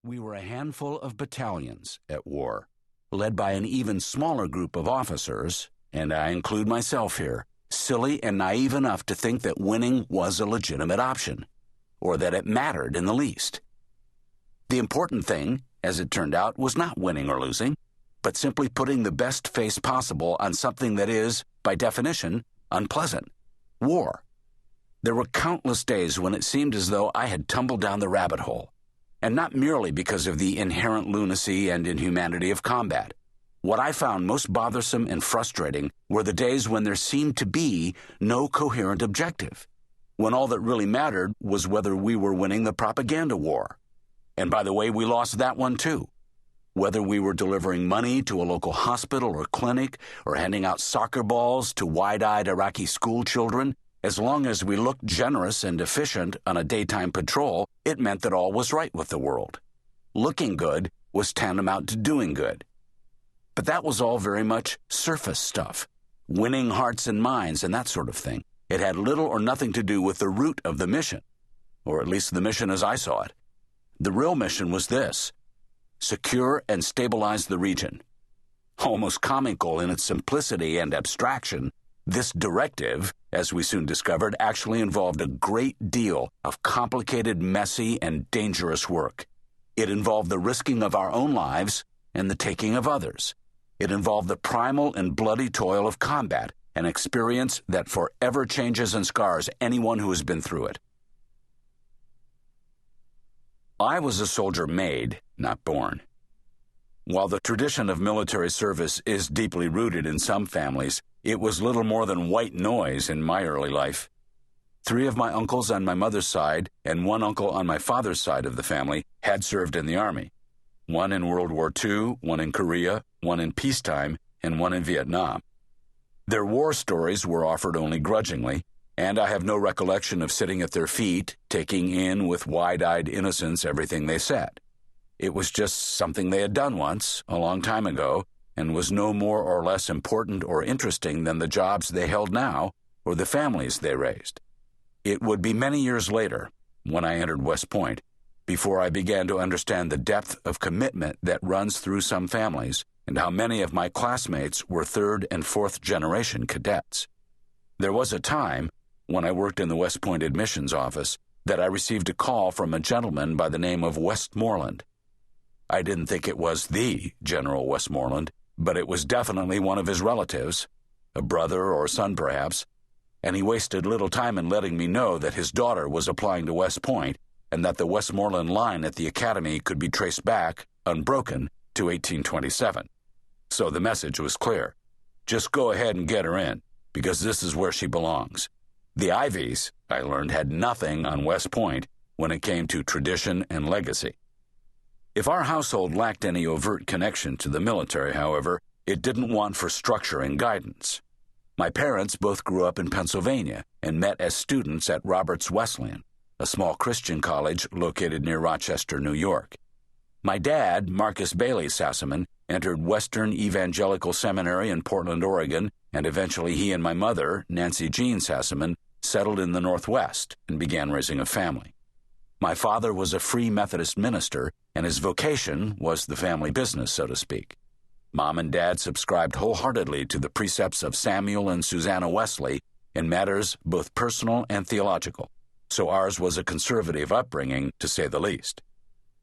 We were a handful of battalions at war, led by an even smaller group of officers, and I include myself here, silly and naive enough to think that winning was a legitimate option, or that it mattered in the least. The important thing, as it turned out, was not winning or losing, but simply putting the best face possible on something that is, by definition, unpleasant: war. There were countless days when it seemed as though I had tumbled down the rabbit hole, and not merely because of the inherent lunacy and inhumanity of combat. What I found most bothersome and frustrating were the days when there seemed to be no coherent objective, when all that really mattered was whether we were winning the propaganda war. And by the way, we lost that one too. Whether we were delivering money to a local hospital or clinic, or handing out soccer balls to wide-eyed Iraqi school children, as long as we looked generous and efficient on a daytime patrol, it meant that all was right with the world. Looking good was tantamount to doing good. But that was all very much surface stuff, winning hearts and minds and that sort of thing. It had little or nothing to do with the root of the mission, or at least the mission as I saw it. The real mission was this: secure and stabilize the region. Almost comical in its simplicity and abstraction, this directive, as we soon discovered, actually involved a great deal of complicated, messy, and dangerous work. It involved the risking of our own lives and the taking of others. It involved the primal and bloody toil of combat, an experience that forever changes and scars anyone who has been through it. I was a soldier made, not born. While the tradition of military service is deeply rooted in some families, it was little more than white noise in my early life. 3 of my uncles on my mother's side and 1 uncle on my father's side of the family had served in the Army. 1 in World War II, 1 in Korea, 1 in peacetime, and 1 in Vietnam. Their war stories were offered only grudgingly, and I have no recollection of sitting at their feet, taking in with wide-eyed innocence everything they said. It was just something they had done once, a long time ago, and was no more or less important or interesting than the jobs they held now or the families they raised. It would be many years later, when I entered West Point, before I began to understand the depth of commitment that runs through some families and how many of my classmates were 3rd and 4th generation cadets. There was a time, when I worked in the West Point admissions office, that I received a call from a gentleman by the name of Westmoreland. I didn't think it was the General Westmoreland, but it was definitely one of his relatives, a brother or son perhaps, and he wasted little time in letting me know that his daughter was applying to West Point and that the Westmoreland line at the academy could be traced back, unbroken, to 1827. So the message was clear. Just go ahead and get her in, because this is where she belongs. The Ivies, I learned, had nothing on West Point when it came to tradition and legacy. If our household lacked any overt connection to the military, however, it didn't want for structure and guidance. My parents both grew up in Pennsylvania and met as students at Roberts Wesleyan, a small Christian college located near Rochester, New York. My dad, Marcus Bailey Sassaman, entered Western Evangelical Seminary in Portland, Oregon, and eventually he and my mother, Nancy Jean Sassaman, settled in the Northwest and began raising a family. My father was a Free Methodist minister, and his vocation was the family business, so to speak. Mom and Dad subscribed wholeheartedly to the precepts of Samuel and Susanna Wesley in matters both personal and theological, so ours was a conservative upbringing, to say the least.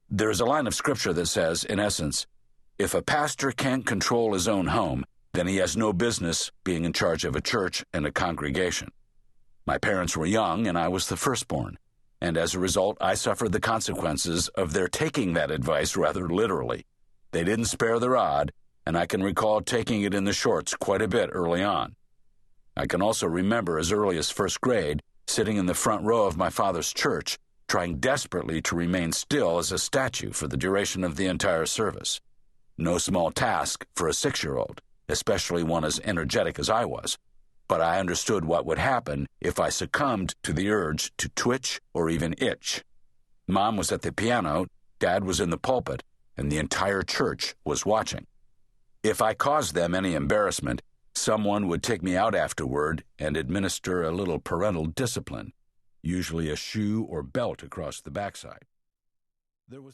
There is a line of scripture that says, in essence, if a pastor can't control his own home, then he has no business being in charge of a church and a congregation. My parents were young, and I was the firstborn, and as a result, I suffered the consequences of their taking that advice rather literally. They didn't spare the rod, and I can recall taking it in the shorts quite a bit early on. I can also remember as early as 1st grade, sitting in the front row of my father's church, trying desperately to remain still as a statue for the duration of the entire service. No small task for a 6-year-old, especially one as energetic as I was, but I understood what would happen if I succumbed to the urge to twitch or even itch. Mom was at the piano, Dad was in the pulpit, and the entire church was watching. If I caused them any embarrassment, someone would take me out afterward and administer a little parental discipline, usually a shoe or belt across the backside. There was